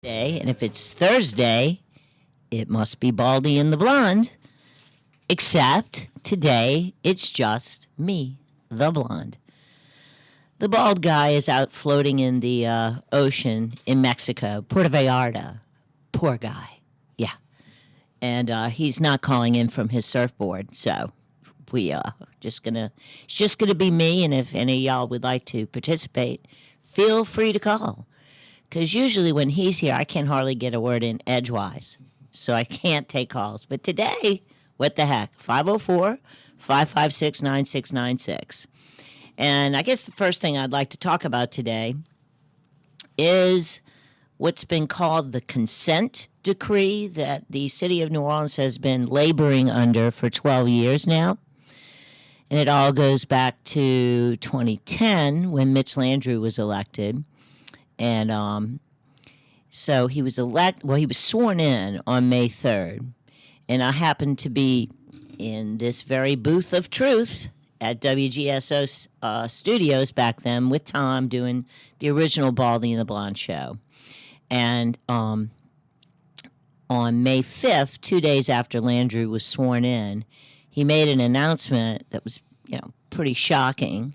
And if it's Thursday, it must be Baldy and the Blonde. Except today, it's just me, the blonde. The bald guy is out floating in the ocean in Mexico, Puerto Vallarta. Poor guy. Yeah. And he's not calling in from his surfboard, so it's just gonna be me. And if any of y'all would like to participate, feel free to call. Because usually when he's here, I can hardly get a word in edgewise. So I can't take calls. But today, what the heck? 504-556-9696. And I guess the first thing I'd like to talk about today is what's been called the consent decree that the city of New Orleans has been laboring under for 12 years now. And it all goes back to 2010 when Mitch Landrieu was elected. And so he was he was sworn in on May 3rd. And I happened to be in this very booth of truth at WGSO studios back then with Tom doing the original Baldy and the Blonde show. And on May 5th, 2 days after Landrieu was sworn in, he made an announcement that was, pretty shocking,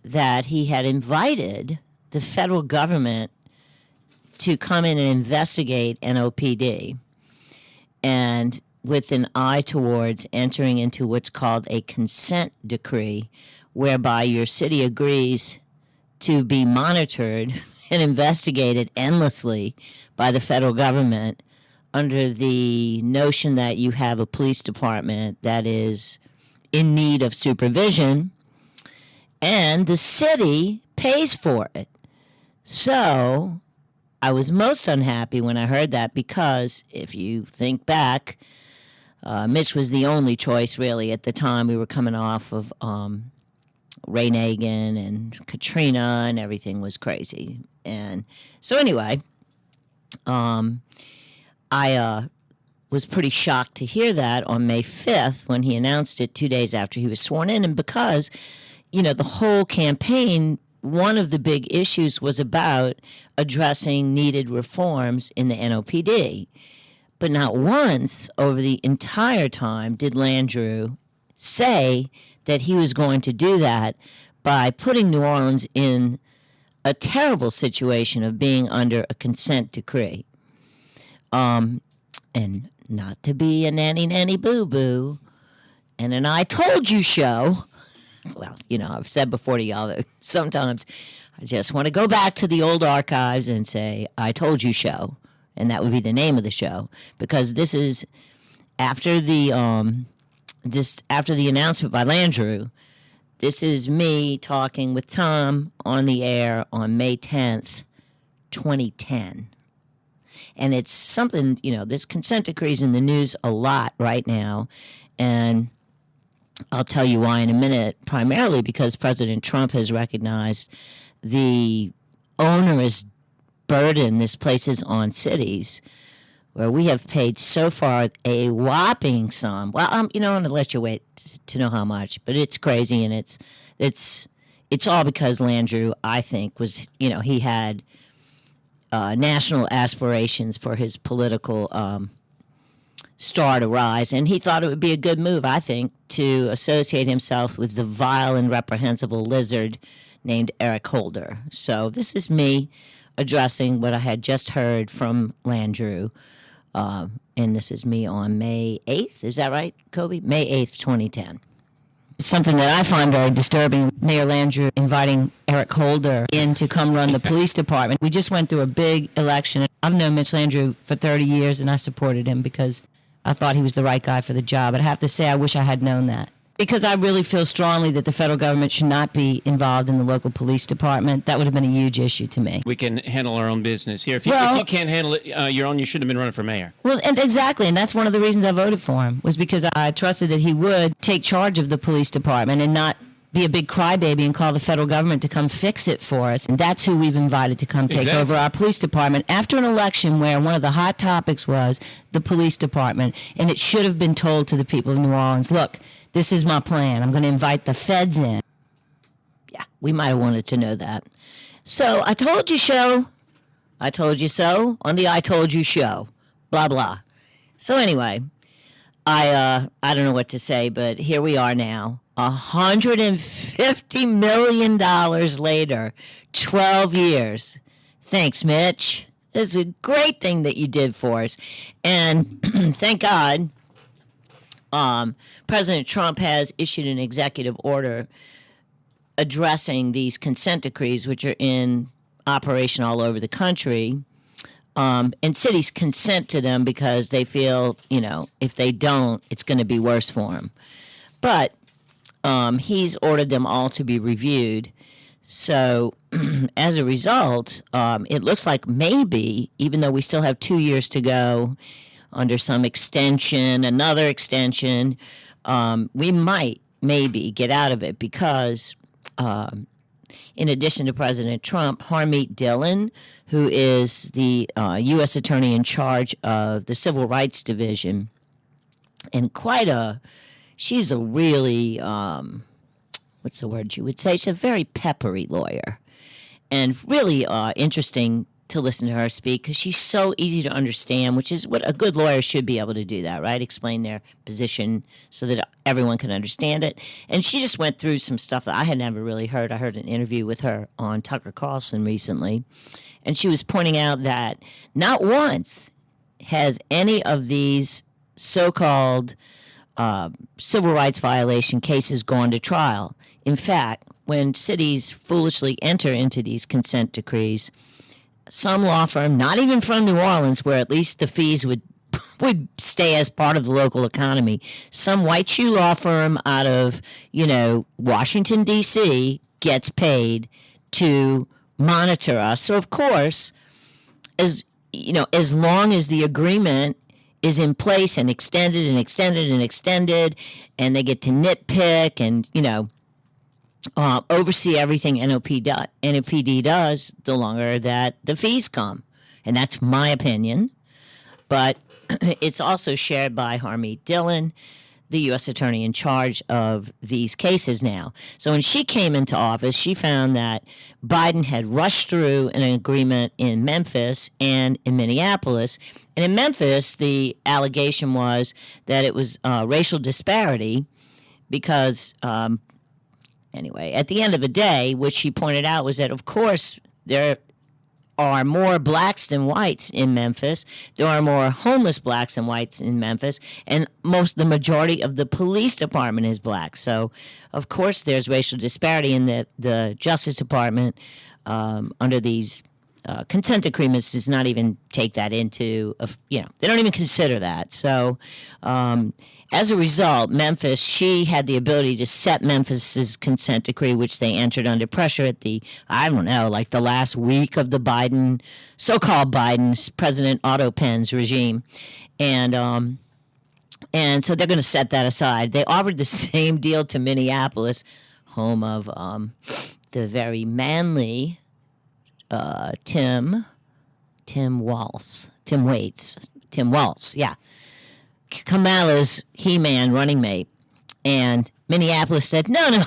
that he had invited the federal government to come in and investigate NOPD, and with an eye towards entering into what's called a consent decree, whereby your city agrees to be monitored and investigated endlessly by the federal government under the notion that you have a police department that is in need of supervision, and the city pays for it. So I was most unhappy when I heard that because if you think back, Mitch was the only choice really at the time. We were coming off of Ray Nagin and Katrina, and everything was crazy. And so anyway, I was pretty shocked to hear that on May 5th when he announced it 2 days after he was sworn in. And because, the whole campaign, one of the big issues was about addressing needed reforms in the NOPD. But not once over the entire time did Landrieu say that he was going to do that by putting New Orleans in a terrible situation of being under a consent decree. And not to be a nanny boo-boo and an I told you show. Well, I've said before to y'all that sometimes I just want to go back to the old archives and say, I told you show. And that would be the name of the show. Because this is after the announcement by Landrieu. This is me talking with Tom on the air on May 10th, 2010. And it's something, this consent decree is in the news a lot right now. And I'll tell you why in a minute, primarily because President Trump has recognized the onerous burden this places on cities, where we have paid so far a whopping sum. Well, I'm going to let you wait to know how much, but it's crazy, and it's all because Landrieu, I think, was, he had national aspirations for his political star to rise, and he thought it would be a good move, I think, to associate himself with the vile and reprehensible lizard named Eric Holder. So this is me addressing what I had just heard from Landrieu, and this is me on May 8th. Is that right, Kobe? May 8th, 2010. Something that I find very disturbing, Mayor Landrieu inviting Eric Holder in to come run the police department. We just went through a big election. I've known Mitch Landrieu for 30 years, and I supported him because I thought he was the right guy for the job. But I have to say, I wish I had known that. Because I really feel strongly that the federal government should not be involved in the local police department. That would have been a huge issue to me. We can handle our own business here. If you can't handle it your own, you shouldn't have been running for mayor. Well, and exactly, and that's one of the reasons I voted for him, was because I trusted that he would take charge of the police department and not be a big crybaby and call the federal government to come fix it for us. And that's who we've invited to come take over our police department after an election where one of the hot topics was the police department. And it should have been told to the people of New Orleans, look, this is my plan. I'm going to invite the feds in. Yeah, we might have wanted to know that. So I told you, show. I told you so on the I told you show. Blah, blah. So anyway, I don't know what to say, but here we are now. $150 million later, 12 years. Thanks, Mitch. This is a great thing that you did for us. And thank God, President Trump has issued an executive order addressing these consent decrees, which are in operation all over the country. And cities consent to them because they feel, if they don't, it's going to be worse for them. But he's ordered them all to be reviewed. So as a result, it looks like maybe, even though we still have 2 years to go under some extension, another extension, we might maybe get out of it because in addition to President Trump, Harmeet Dillon, who is the U.S. Attorney in charge of the Civil Rights Division, and she's a really, what's the word you would say? She's a very peppery lawyer, and really interesting to listen to her speak because she's so easy to understand, which is what a good lawyer should be able to do, that, right? Explain their position so that everyone can understand it. And she just went through some stuff that I had never really heard. I heard an interview with her on Tucker Carlson recently, and she was pointing out that not once has any of these so-called civil rights violation cases gone to trial. In fact, when cities foolishly enter into these consent decrees, some law firm, not even from New Orleans, where at least the fees would stay as part of the local economy, some white shoe law firm out of, Washington, D.C. gets paid to monitor us. So, of course, as long as the agreement is in place and extended and extended and extended, and they get to nitpick and, oversee everything NOPD does, the longer that the fees come. And that's my opinion. But it's also shared by Harmeet Dillon, the U.S. Attorney in charge of these cases now. So when she came into office, she found that Biden had rushed through an agreement in Memphis and in Minneapolis. And in Memphis, the allegation was that it was racial disparity because anyway, at the end of the day, what she pointed out was that, of course, there are more blacks than whites in Memphis. There are more homeless blacks than whites in Memphis, and the majority of the police department is black. So, of course, there's racial disparity in the Justice Department under these consent agreements does not even take that into, they don't even consider that. So, as a result, Memphis, she had the ability to set Memphis's consent decree, which they entered under pressure at the last week of the so-called Biden's President Otto Penn's regime. And so they're going to set that aside. They offered the same deal to Minneapolis, home of the very manly Tim Walz, yeah. Kamala's He-Man running mate. And Minneapolis said, no,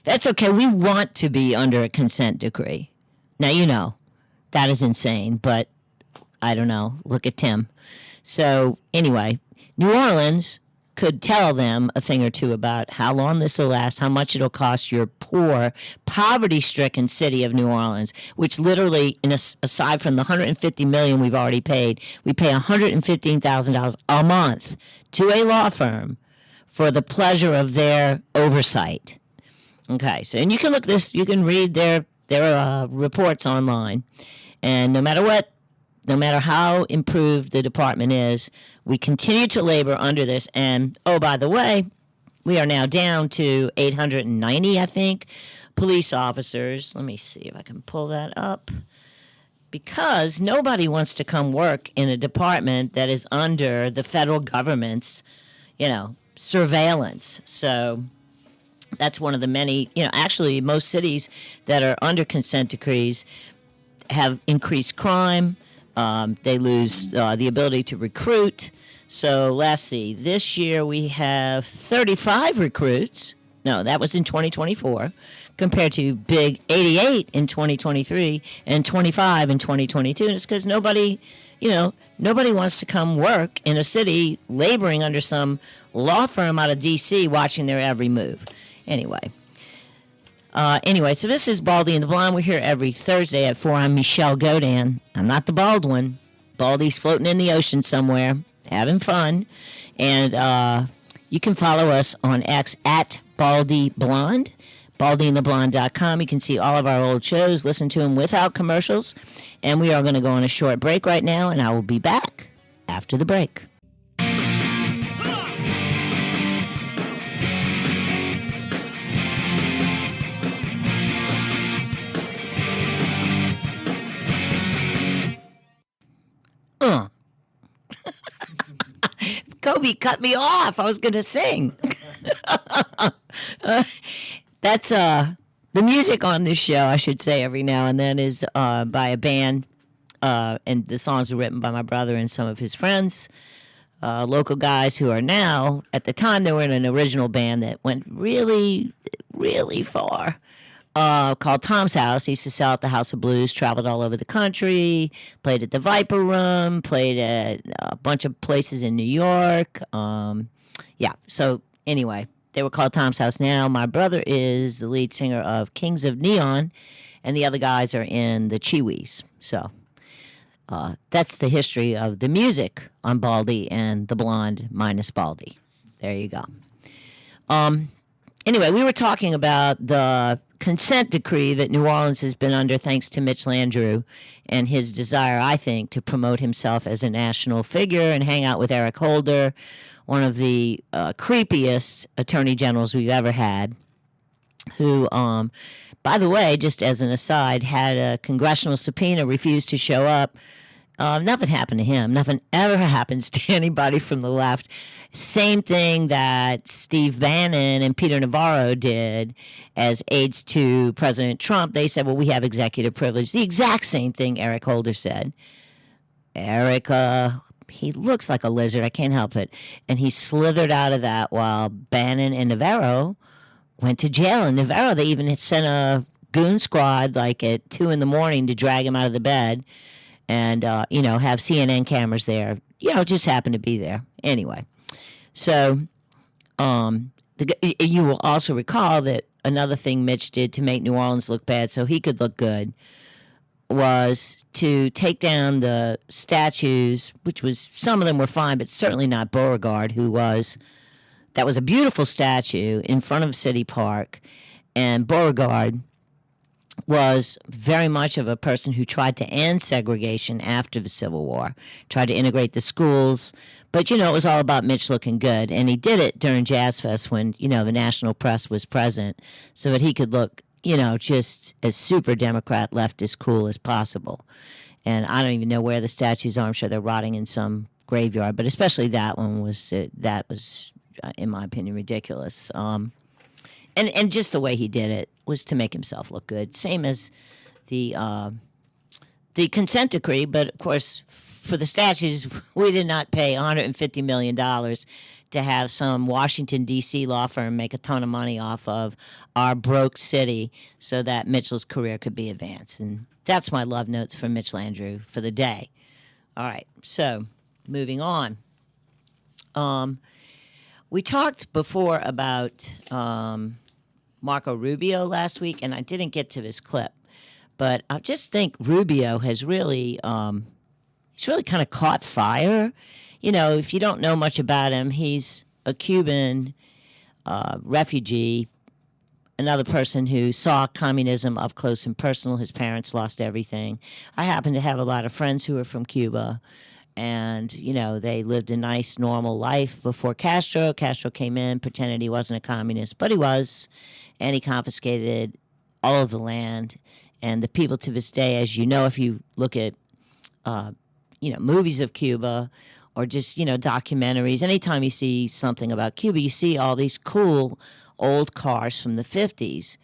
that's okay. We want to be under a consent decree. Now, that is insane, but I don't know. Look at Tim. So anyway, New Orleans could tell them a thing or two about how long this will last, how much it'll cost your poor, poverty-stricken city of New Orleans, which literally, aside from the $150 million we've already paid, we pay $115,000 a month to a law firm for the pleasure of their oversight. Okay, so and you can you can read their reports online, and no matter how improved the department is, we continue to labor under this. And, oh, by the way, we are now down to 890, I think, police officers. Let me see if I can pull that up. Because nobody wants to come work in a department that is under the federal government's, surveillance. So that's one of the many, actually most cities that are under consent decrees have increased crime. They lose the ability to recruit. So let's see. This year we have 35 recruits. No, that was in 2024. compared to big 88 in 2023 and 25 in 2022. And it's because nobody wants to come work in a city laboring under some law firm out of D.C. watching their every move. Anyway, so this is Baldy and the Blonde. We're here every Thursday at 4. I'm Michelle Godin. I'm not the bald one. Baldy's floating in the ocean somewhere, having fun. And you can follow us on X at Baldy Blonde, baldyandtheblonde.com. You can see all of our old shows, listen to them without commercials. And we are going to go on a short break right now, and I will be back after the break. Kobe cut me off. I was going to sing. That's the music on this show, I should say, every now and then is by a band, and the songs are written by my brother and some of his friends, local guys who are now, at the time they were in an original band that went really, really far, called Tom's House. He used to sell at the House of Blues, traveled all over the country, played at the Viper Room, played at a bunch of places in New York. So anyway, they were called Tom's House. Now my brother is the lead singer of Kings of Neon, and the other guys are in the Chiwis. So that's the history of the music on Baldy and the Blonde minus Baldy. There you go. Anyway, we were talking about the consent decree that New Orleans has been under thanks to Mitch Landrieu and his desire, I think, to promote himself as a national figure and hang out with Eric Holder, one of the creepiest attorney generals we've ever had, who, by the way, just as an aside, had a congressional subpoena, refused to show up. Nothing happened to him. Nothing ever happens to anybody from the left. Same thing that Steve Bannon and Peter Navarro did as aides to President Trump. They said, well, we have executive privilege. The exact same thing Eric Holder said. Eric, he looks like a lizard. I can't help it. And he slithered out of that while Bannon and Navarro went to jail. And Navarro, they even sent a goon squad like at 2 a.m. to drag him out of the bed and, have CNN cameras there. Just happened to be there. Anyway. So, you will also recall that another thing Mitch did to make New Orleans look bad so he could look good was to take down the statues, which was, some of them were fine, but certainly not Beauregard, that was a beautiful statue in front of City Park. And Beauregard was very much of a person who tried to end segregation after the Civil War, tried to integrate the schools. But, it was all about Mitch looking good. And he did it during Jazz Fest when, the national press was present so that he could look, just as super Democrat leftist cool as possible. And I don't even know where the statues are. I'm sure they're rotting in some graveyard. But especially that one was, in my opinion, ridiculous. And just the way he did it was to make himself look good. Same as the consent decree, but of course, for the statues, we did not pay $150 million to have some Washington, D.C. law firm make a ton of money off of our broke city so that Mitchell's career could be advanced. And that's my love notes for Mitch Landrieu for the day. All right, so moving on. We talked before about Marco Rubio last week, and I didn't get to this clip. But I just think Rubio has really, he's really kind of caught fire. If you don't know much about him, he's a Cuban refugee, another person who saw communism up close and personal. His parents lost everything. I happen to have a lot of friends who are from Cuba. And, they lived a nice, normal life before Castro. Castro came in, pretended he wasn't a communist, but he was. And he confiscated all of the land. And the people to this day, as you know, if you look at, movies of Cuba or just, documentaries, anytime you see something about Cuba, you see all these cool old cars from the 50s.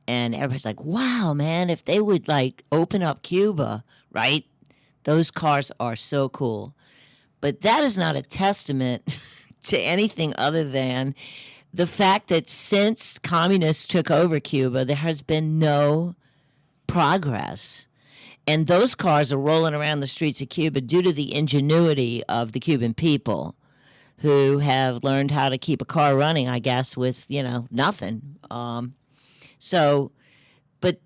And everybody's like, wow, man, if they would, open up Cuba, right? Those cars are so cool. But that is not a testament to anything other than the fact that since communists took over Cuba, there has been no progress. And those cars are rolling around the streets of Cuba due to the ingenuity of the Cuban people who have learned how to keep a car running, I guess, with, nothing. But,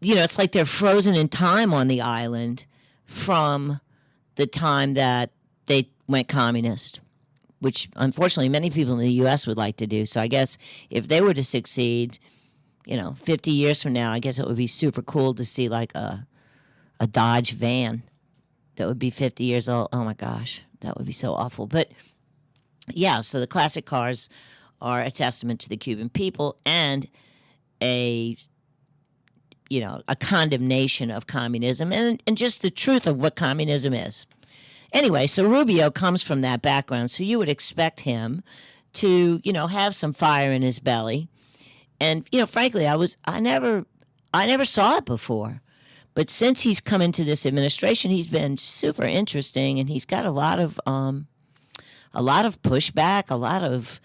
it's like they're frozen in time on the island from the time that they went communist, which unfortunately many people in the U.S. would like to do. So I guess if they were to succeed, 50 years from now, I guess it would be super cool to see like a Dodge van that would be 50 years old. Oh my gosh, that would be so awful. But yeah, so the classic cars are a testament to the Cuban people and a condemnation of communism and just the truth of what communism is. Anyway, so Rubio comes from that background, so you would expect him to, have some fire in his belly. And, frankly, I never saw it before. But since he's come into this administration, he's been super interesting, and he's got a lot of pushback, a lot of,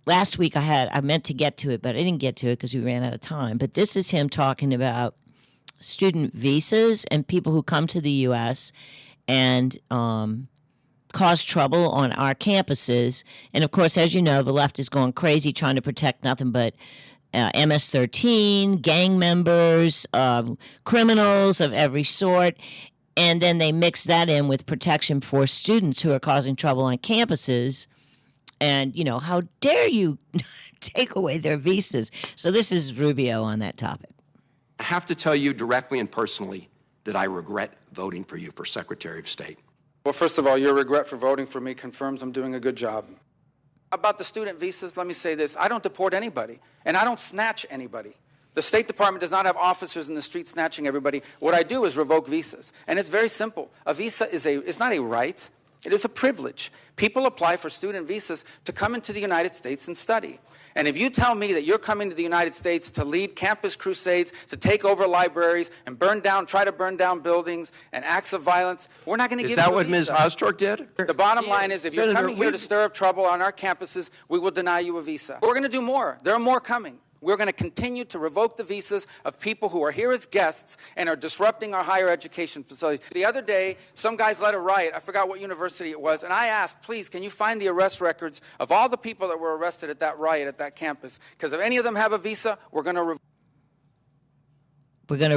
last week I meant to get to it, but I didn't get to it because we ran out of time. But this is him talking about student visas and people who come to the U.S. and cause trouble on our campuses. And, of course, as you know, the left is going crazy trying to protect nothing but MS-13, gang members, criminals of every sort. And then they mix that in with protection for students who are causing trouble on campuses. And, how dare you take away their visas? So this is Rubio on that topic. I have to tell you directly and personally that I regret voting for you for Secretary of State. Well, first of all, your regret for voting for me confirms I'm doing a good job. About the student visas, let me say this. I don't deport anybody, and I don't snatch anybody. The State Department does not have officers in the street snatching everybody. What I do is revoke visas, and it's very simple. A visa is not a right. It is a privilege. People apply for student visas to come into the United States and study. And if you tell me that you're coming to the United States to lead campus crusades, to take over libraries and try to burn down buildings and acts of violence, we're not going to give you a visa. Is that what Ms. Ostork did? The bottom line is if you're coming here to stir up trouble on our campuses, we will deny you a visa. We're going to do more. There are more coming. We're going to continue to revoke the visas of people who are here as guests and are disrupting our higher education facilities. The other day, some guys led a riot. I forgot what university it was. And I asked, please, can you find the arrest records of all the people that were arrested at that riot at that campus? Because if any of them have a visa, we're going to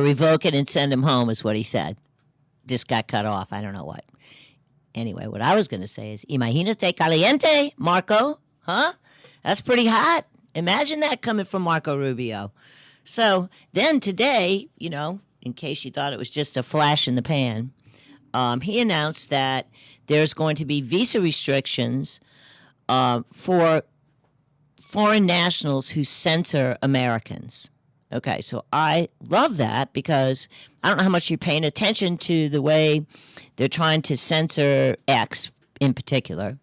revoke it and send them home is what he said. Just got cut off. I don't know what. Anyway, what I was going to say is, imagínate caliente, Marco. Huh? That's pretty hot. Imagine that coming from Marco Rubio. So then today, in case you thought it was just a flash in the pan, he announced that there's going to be visa restrictions for foreign nationals who censor Americans. Okay, so I love that because I don't know how much you're paying attention to the way they're trying to censor X in particular,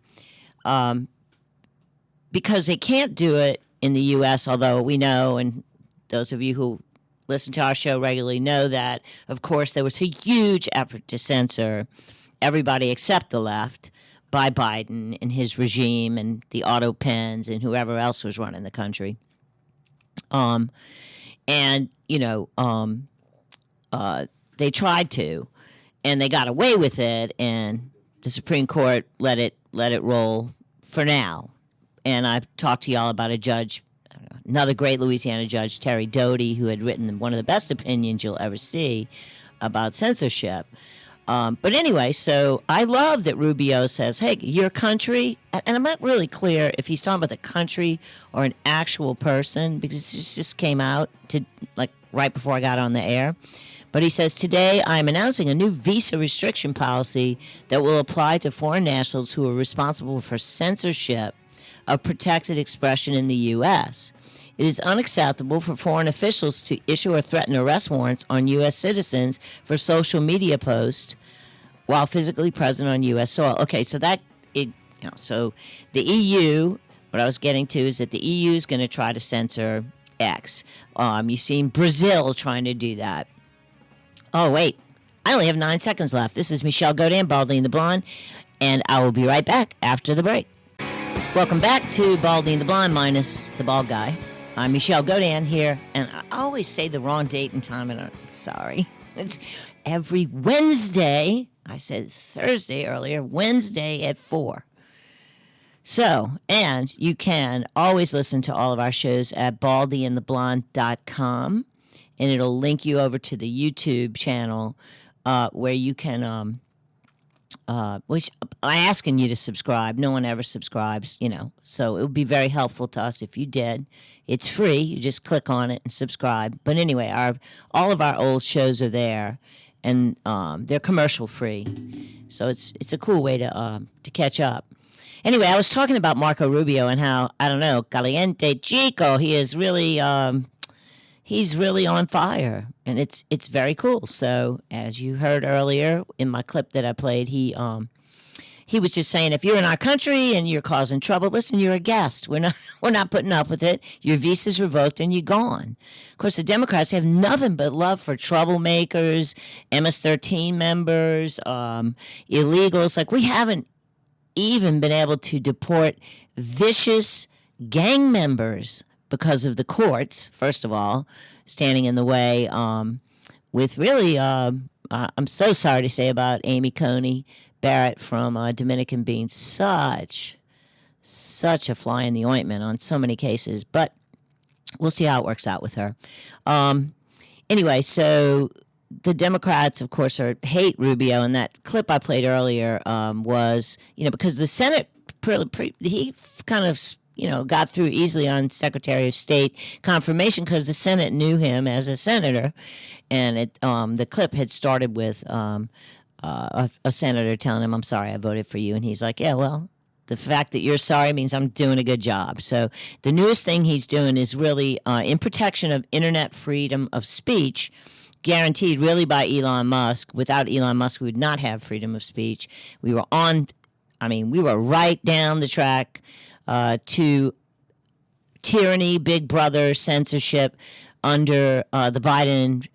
because they can't do it in the U.S., although we know, and those of you who listen to our show regularly know that, of course, there was a huge effort to censor everybody except the left by Biden and his regime and the auto pens and whoever else was running the country. They tried to, and they got away with it, and the Supreme Court let it roll for now. And I've talked to y'all about a judge, another great Louisiana judge, Terry Doty, who had written one of the best opinions you'll ever see about censorship. But anyway, so I love that Rubio says, hey, your country, and I'm not really clear if he's talking about the country or an actual person, because it just came out right before I got on the air. But he says, today I'm announcing a new visa restriction policy that will apply to foreign nationals who are responsible for censorship of protected expression in the U.S. It is unacceptable for foreign officials to issue or threaten arrest warrants on U.S. citizens for social media posts while physically present on U.S. soil. Okay, so so the EU, what I was getting to is that the EU is going to try to censor X. You've seen Brazil trying to do that. Oh, wait, I only have 9 seconds left. This is Michelle Godin, Baldy and The Blonde, and I will be right back after the break. Welcome back to Baldy and the Blonde minus the bald guy. I'm Michelle Godin here, and I always say the wrong date and time, and I'm sorry. It's every Wednesday. I said Thursday earlier, Wednesday at 4. So, and you can always listen to all of our shows at baldyandtheblonde.com, and it'll link you over to the YouTube channel where you can, which I'm asking you to subscribe. No one ever subscribes, so it would be very helpful to us if you did. It's free. You just click on it and subscribe. But anyway, all of our old shows are there, and they're commercial free. So it's a cool way to catch up. Anyway, I was talking about Marco Rubio and how, I don't know, Caliente Chico, he is really, he's really on fire, and it's very cool. So, as you heard earlier in my clip that I played, he was just saying, if you're in our country and you're causing trouble, listen, you're a guest. We're not putting up with it. Your visa's revoked and you're gone. Of course, the Democrats have nothing but love for troublemakers, MS-13 members, illegals. Like, we haven't even been able to deport vicious gang members because of the courts, first of all, standing in the way with really, I'm so sorry to say about Amy Coney Barrett from Dominican being such a fly in the ointment on so many cases, but we'll see how it works out with her. Anyway, so the Democrats, of course, hate Rubio, and that clip I played earlier was, because the Senate, he kind of, got through easily on Secretary of State confirmation because the Senate knew him as a senator, and the clip had started with a senator telling him, "I'm sorry, I voted for you," and he's like, "Yeah, well, the fact that you're sorry means I'm doing a good job." So the newest thing he's doing is really in protection of internet freedom of speech, guaranteed really by Elon Musk. Without Elon Musk, we would not have freedom of speech. We were right down the track to tyranny, Big Brother, censorship under the Biden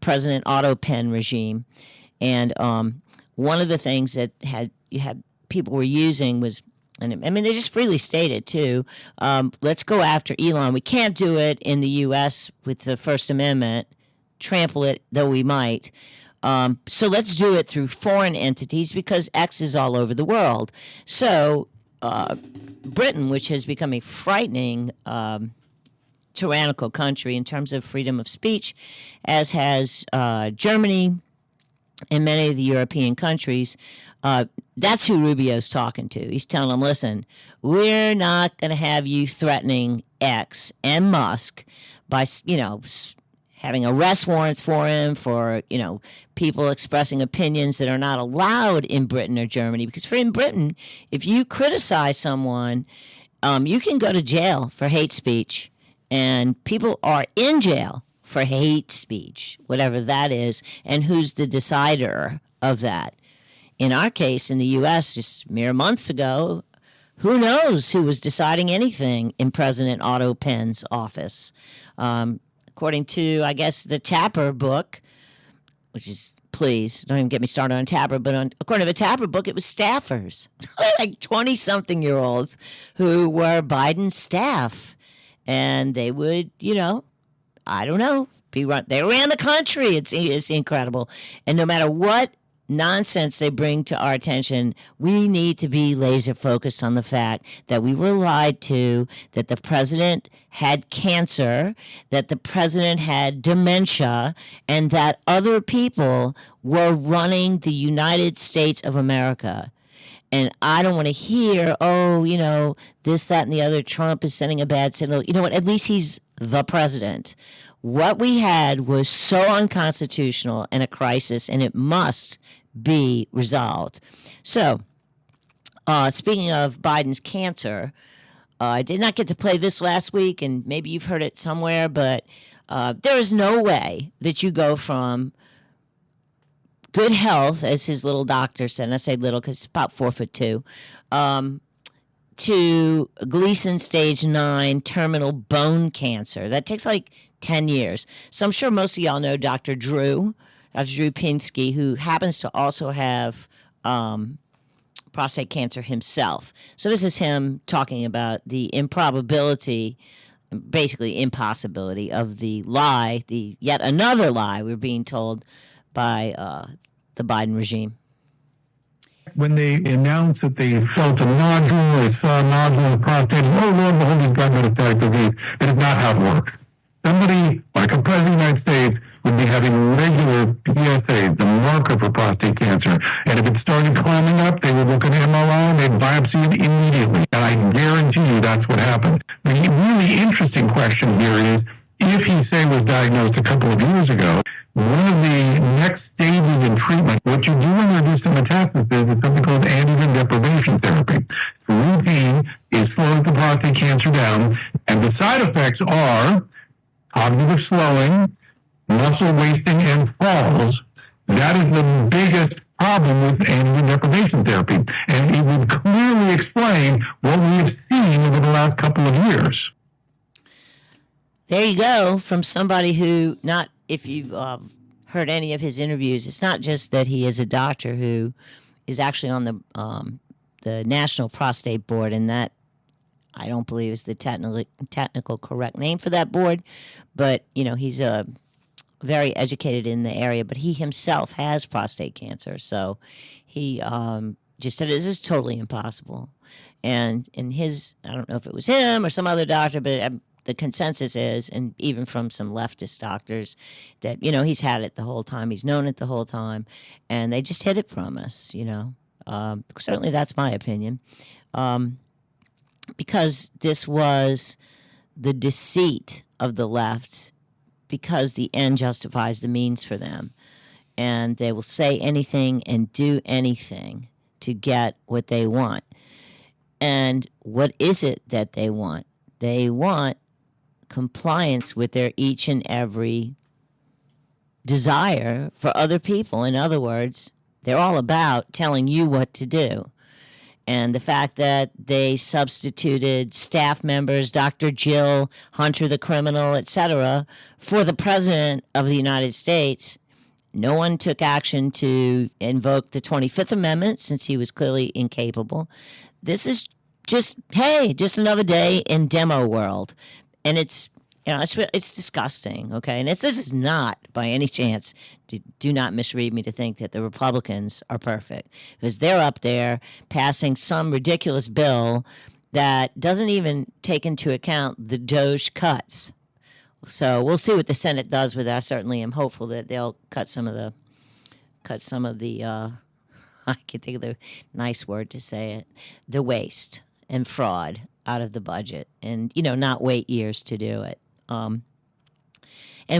President auto pen regime. And one of the things that people were using was, and I mean, they just freely stated too, let's go after Elon. We can't do it in the U.S. with the First Amendment, trample it though we might. So let's do it through foreign entities because X is all over the world. So Britain, which has become a frightening tyrannical country in terms of freedom of speech, as has Germany and many of the European countries, that's who Rubio's talking to. He's telling them, listen, we're not going to have you threatening X and Musk by, having arrest warrants for him, for, people expressing opinions that are not allowed in Britain or Germany. Because in Britain, if you criticize someone, you can go to jail for hate speech. And people are in jail for hate speech, whatever that is, and who's the decider of that. In our case, in the U.S., just mere months ago, who knows who was deciding anything in President Otto Penn's office? According to, I guess, the Tapper book, which is, please, don't even get me started on Tapper, but according to the Tapper book, it was staffers, like 20-something-year-olds who were Biden's staff. And they would, I don't know, they ran the country. It's incredible. And no matter what nonsense they bring to our attention, we need to be laser focused on the fact that we were lied to, that the president had cancer, that the president had dementia, and that other people were running the United States of America. And I don't want to hear, this, that, and the other, Trump is sending a bad signal. You know what? At least he's the president. What we had was so unconstitutional and a crisis, and it must be resolved. So, speaking of Biden's cancer, I did not get to play this last week, and maybe you've heard it somewhere, but there is no way that you go from good health, as his little doctor said, and I say little because it's about 4'2", to Gleason stage 9 terminal bone cancer. That takes like 10 years. So I'm sure most of y'all know Dr. Drew Pinsky, who happens to also have prostate cancer himself. So this is him talking about the improbability, basically impossibility of the lie, the yet another lie we're being told by the Biden regime. When they announced that they felt a nodule, they saw a nodule in the prostate, oh, lo and behold, he's got metastatic disease. That is not how it works. Somebody, like a president of the United States, would be having regular PSAs, the marker for prostate cancer. And if it started climbing up, they would look at MRI and they'd biopsy it immediately. And I guarantee you that's what happened. The really interesting question here is, if he, say, was diagnosed a couple of years ago, one of the next stages in treatment, what you do when you reduce the metastasis is something called androgen deprivation therapy. Routine, it slows the prostate cancer down, and the side effects are cognitive slowing, muscle wasting, and falls. That is the biggest problem with androgen deprivation therapy, and it would clearly explain what we have seen over the last couple of years. There you go, from somebody who, not if you've heard any of his interviews, it's not just that he is a doctor who is actually on the National Prostate Board, and that I don't believe is the technical correct name for that board, but he's very educated in the area. But he himself has prostate cancer, so he just said this is totally impossible. And in his, I don't know if it was him or some other doctor, but the consensus is, and even from some leftist doctors, that, he's had it the whole time. He's known it the whole time. And they just hid it from us, Certainly that's my opinion. Because this was the deceit of the left, because the end justifies the means for them. And they will say anything and do anything to get what they want. And what is it that they want? They want compliance with their each and every desire for other people. In other words, they're all about telling you what to do. And the fact that they substituted staff members, Dr. Jill, Hunter the criminal, etc., for the president of the United States, no one took action to invoke the 25th Amendment since he was clearly incapable. This is just another day in demo world. And it's disgusting, okay? And this is not, by any chance, do not misread me to think that the Republicans are perfect, because they're up there passing some ridiculous bill that doesn't even take into account the Doge cuts. So we'll see what the Senate does with that. I certainly am hopeful that they'll cut some of the I can't think of the nice word to say it, the waste and fraud out of the budget, and not wait years to do it. And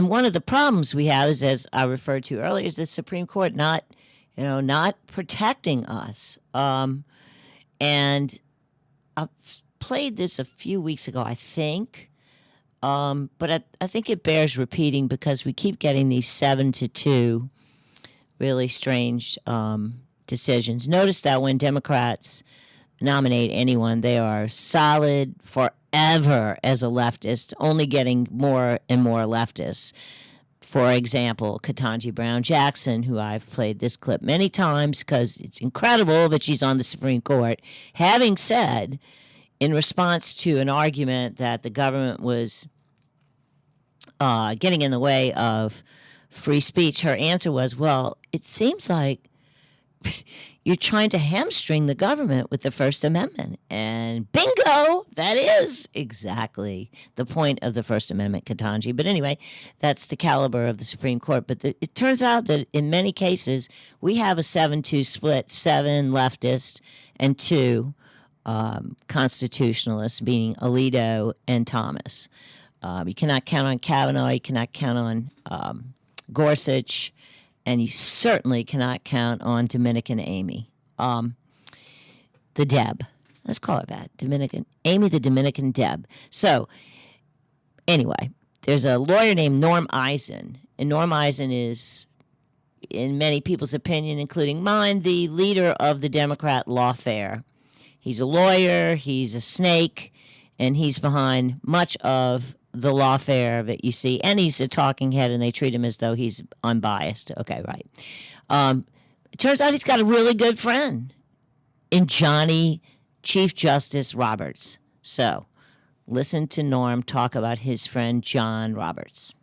one of the problems we have is, as I referred to earlier, is the Supreme Court not protecting us. And I played this a few weeks ago, I think, but I think it bears repeating because we keep getting these 7-2 really strange decisions. Notice that when Democrats nominate anyone, they are solid forever as a leftist, only getting more and more leftists. For example, Ketanji Brown Jackson, who I've played this clip many times because it's incredible that she's on the Supreme Court, having said, in response to an argument that the government was getting in the way of free speech, her answer was, well, it seems like you're trying to hamstring the government with the First Amendment. And bingo, that is exactly the point of the First Amendment, Ketanji. But anyway, that's the caliber of the Supreme Court. But it turns out that in many cases, we have a 7-2 split, 7 leftists and 2 constitutionalists, being Alito and Thomas. You cannot count on Kavanaugh. You cannot count on Gorsuch. And you certainly cannot count on Dominican Amy, the Deb. Let's call her that, Amy the Dominican Deb. So anyway, there's a lawyer named Norm Eisen, and Norm Eisen is, in many people's opinion, including mine, the leader of the Democrat lawfare. He's a lawyer, he's a snake, and he's behind much of the lawfare that you see, and he's a talking head, and they treat him as though he's unbiased. Okay, right. It turns out he's got a really good friend, in Chief Justice Roberts. So listen to Norm talk about his friend John Roberts.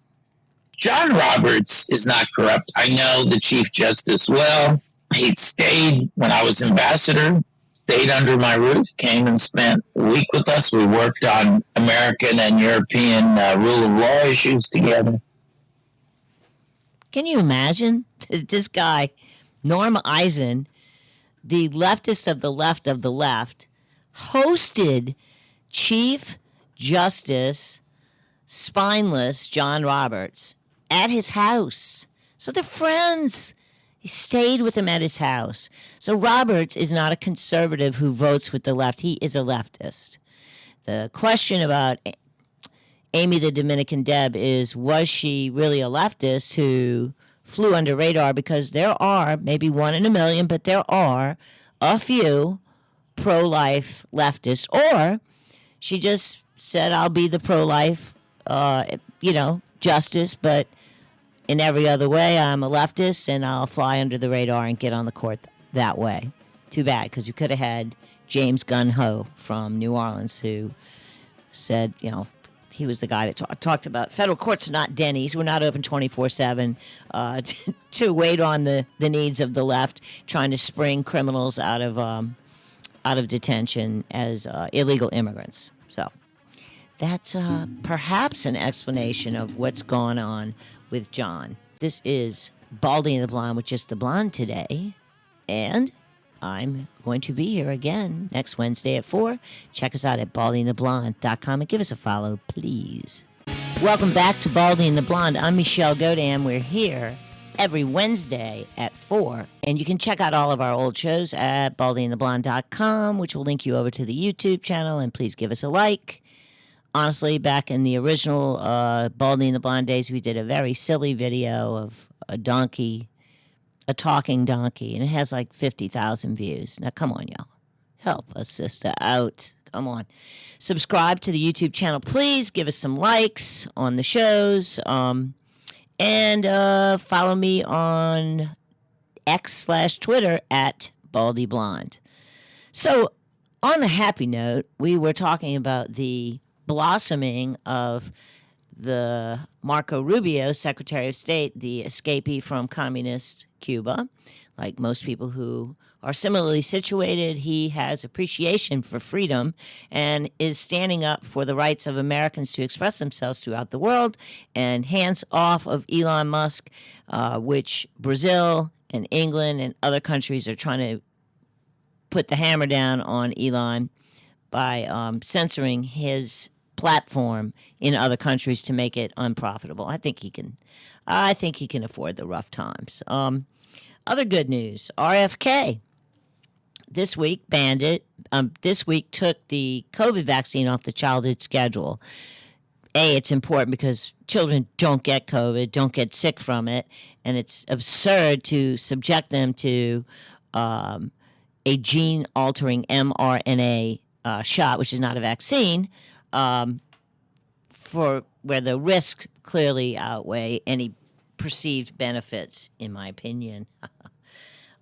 John Roberts is not corrupt. I know the Chief Justice well. He stayed when I was ambassador, stayed under my roof, came and spent a week with us. We worked on American and European rule of law issues together. Can you imagine this guy, Norm Eisen, the leftist of the left, hosted Chief Justice Spineless John Roberts at his house? So they're friends. He stayed with him at his house. So Roberts is not a conservative who votes with the left. He is a leftist. The question about Amy the Dominican Deb is, was she really a leftist who flew under radar? Because there are, maybe one in a million, but there are a few pro-life leftists. Or she just said, I'll be the pro-life, justice, but in every other way, I'm a leftist, and I'll fly under the radar and get on the court that way. Too bad, because you could have had James Gun Ho from New Orleans, who said, he was the guy that talked about federal courts are not Denny's. We're not open 24/7 to wait on the needs of the left, trying to spring criminals out of detention as illegal immigrants. So that's perhaps an explanation of what's going on with John. This is Baldy and the Blonde with just the blonde today, and I'm going to be here again next Wednesday at 4. Check us out at baldyandtheblonde.com and give us a follow, please. Welcome back to Baldy and the Blonde. I'm Michelle Godam. We're here every Wednesday at 4, and you can check out all of our old shows at baldyandtheblonde.com, which will link you over to the YouTube channel, and please give us a like. Honestly, back in the original Baldy and the Blonde days, we did a very silly video of a talking donkey, and it has like 50,000 views. Now, come on, y'all. Help a sister out. Come on. Subscribe to the YouTube channel, please. Give us some likes on the shows. And follow me on X/Twitter at Baldy Blonde. So, on a happy note, we were talking about the blossoming of the Marco Rubio, Secretary of State, the escapee from communist Cuba. Like most people who are similarly situated, he has appreciation for freedom and is standing up for the rights of Americans to express themselves throughout the world, and hands off of Elon Musk, which Brazil and England and other countries are trying to put the hammer down on Elon by censoring his platform in other countries to make it unprofitable. I think he can afford the rough times. Other good news: RFK this week took the COVID vaccine off the childhood schedule. It's important because children don't get COVID, don't get sick from it, and it's absurd to subject them to a gene-altering mRNA shot, which is not a vaccine, for where the risks clearly outweigh any perceived benefits, in my opinion.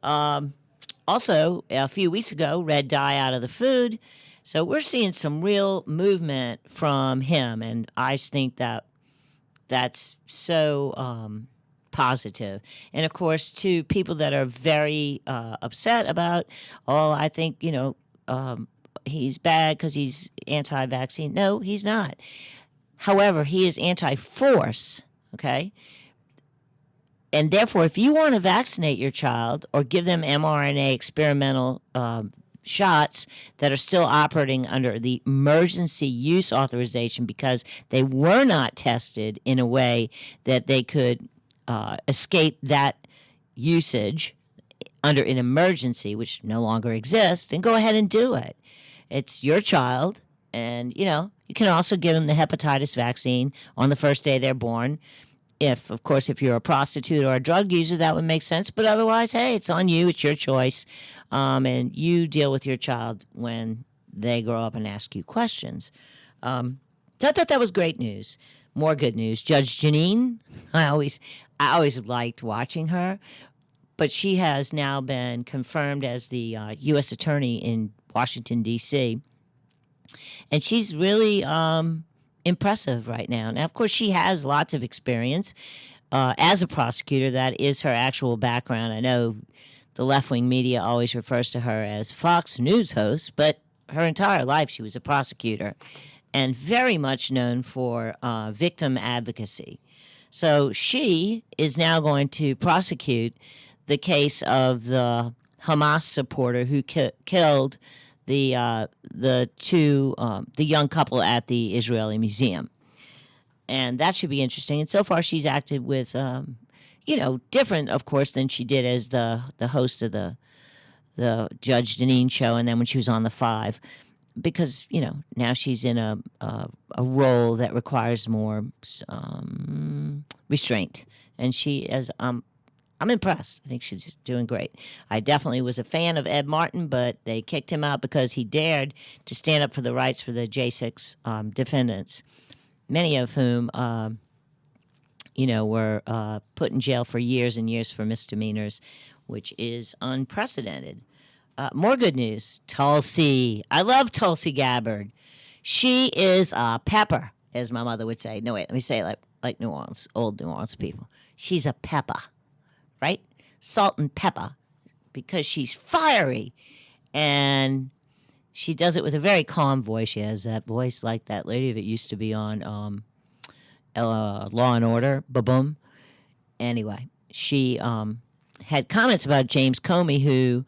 Also, a few weeks ago, red dye out of the food. So we're seeing some real movement from him, and I think that that's so positive. And, of course, to people that are very upset about, I think, he's bad because he's anti-vaccine. No, he's not. However, he is anti-force, okay? And therefore, if you want to vaccinate your child or give them mRNA experimental shots that are still operating under the emergency use authorization because they were not tested in a way that they could escape that usage under an emergency, which no longer exists, then go ahead and do it. It's your child, and, you can also give them the hepatitis vaccine on the first day they're born. If you're a prostitute or a drug user, that would make sense. But otherwise, hey, it's on you. It's your choice. And you deal with your child when they grow up and ask you questions. So I thought that was great news. More good news. Judge Jeanine, I always liked watching her. but she has now been confirmed as the U.S. Attorney in Washington, D.C., and she's really impressive right now. Now, of course, she has lots of experience as a prosecutor. That is her actual background. I know the left-wing media always refers to her as Fox News host, but her entire life she was a prosecutor and very much known for victim advocacy. So she is now going to prosecute the case of the Hamas supporter who killed the young couple at the Israeli Museum. And that should be interesting. And so far she's acted with, different, of course, than she did as the host of the Judge Deneen show and then when she was on the Five. Because, now she's in a role that requires more restraint. And she is, I'm impressed. I think she's doing great. I definitely was a fan of Ed Martin, but they kicked him out because he dared to stand up for the rights for the J6 defendants, many of whom, were put in jail for years and years for misdemeanors, which is unprecedented. More good news. Tulsi. I love Tulsi Gabbard. She is a pepper, as my mother would say. No, wait, let me say it like New Orleans, old New Orleans people. She's a pepper, right? Salt and pepper, because she's fiery. And she does it with a very calm voice. She has that voice like that lady that used to be on Law and Order. Ba-boom. Anyway, she had comments about James Comey, who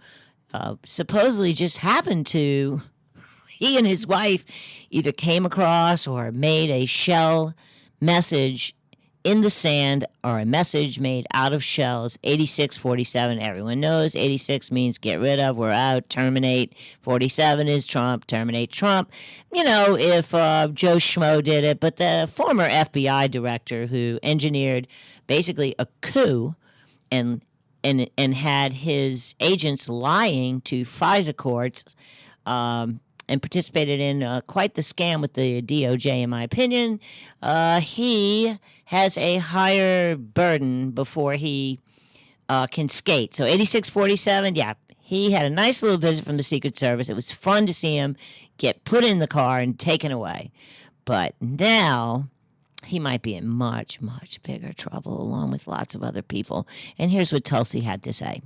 supposedly just happened to, he and his wife either came across or made a shell message in the sand or a message made out of shells. 8647, everyone knows 86 means get rid of, we're out, terminate. 47 is Trump, terminate Trump. If Joe Schmo did it, but the former FBI director who engineered basically a coup and had his agents lying to FISA courts and participated in quite the scam with the DOJ, in my opinion. He has a higher burden before he can skate. So 8647, yeah, he had a nice little visit from the Secret Service. It was fun to see him get put in the car and taken away. But now he might be in much, much bigger trouble along with lots of other people. And here's what Tulsi had to say.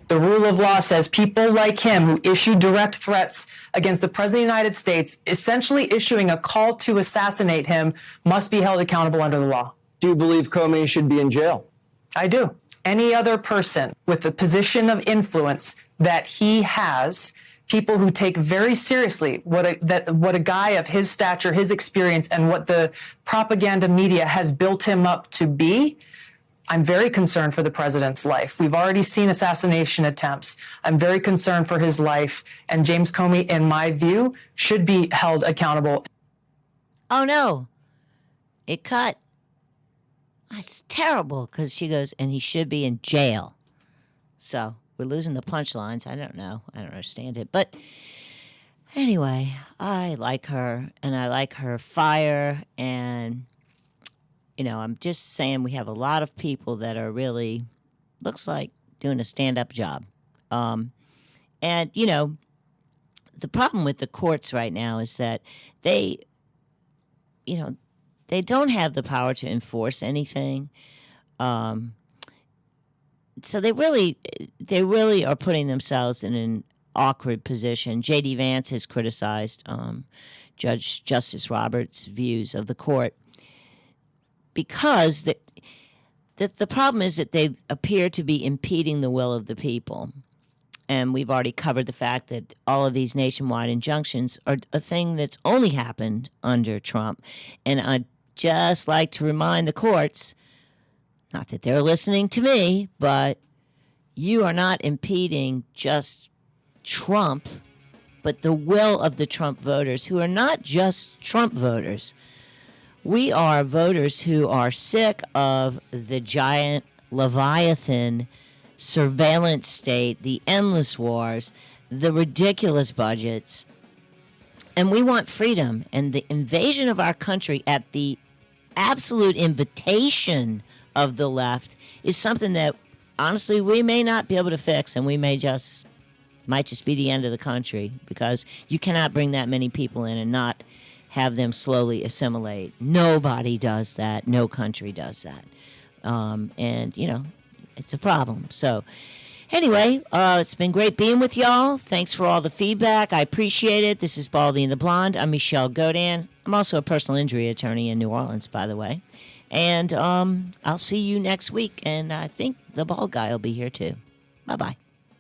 The rule of law says people like him who issue direct threats against the President of the United States, essentially issuing a call to assassinate him, must be held accountable under the law. Do you believe Comey should be in jail? I do. Any other person with the position of influence that he has, people who take very seriously what a guy of his stature, his experience, and what the propaganda media has built him up to be, I'm very concerned for the president's life. We've already seen assassination attempts. I'm very concerned for his life. And James Comey, in my view, should be held accountable. Oh, no. It cut. That's terrible, because she goes, and he should be in jail. So we're losing the punchlines. I don't know. I don't understand it. But anyway, I like her, and I like her fire, and I'm just saying we have a lot of people that are really, looks like, doing a stand-up job. And, the problem with the courts right now is that they don't have the power to enforce anything. So they really are putting themselves in an awkward position. J.D. Vance has criticized Judge Justice Roberts' views of the court, because the problem is that they appear to be impeding the will of the people. And we've already covered the fact that all of these nationwide injunctions are a thing that's only happened under Trump. And I'd just like to remind the courts, not that they're listening to me, but you are not impeding just Trump, but the will of the Trump voters, who are not just Trump voters. We are voters who are sick of the giant Leviathan surveillance state, the endless wars, the ridiculous budgets, and we want freedom. And the invasion of our country at the absolute invitation of the left is something that honestly, we may not be able to fix, and we might just be the end of the country, because you cannot bring that many people in and not have them slowly assimilate. Nobody does that. No country does that. And, you know, it's a problem. So anyway, it's been great being with y'all. Thanks for all the feedback. I appreciate it. This is Baldy and the Blonde. I'm Michelle Godin. I'm also a personal injury attorney in New Orleans, by the way. And I'll see you next week. And I think the bald guy will be here too. Bye-bye.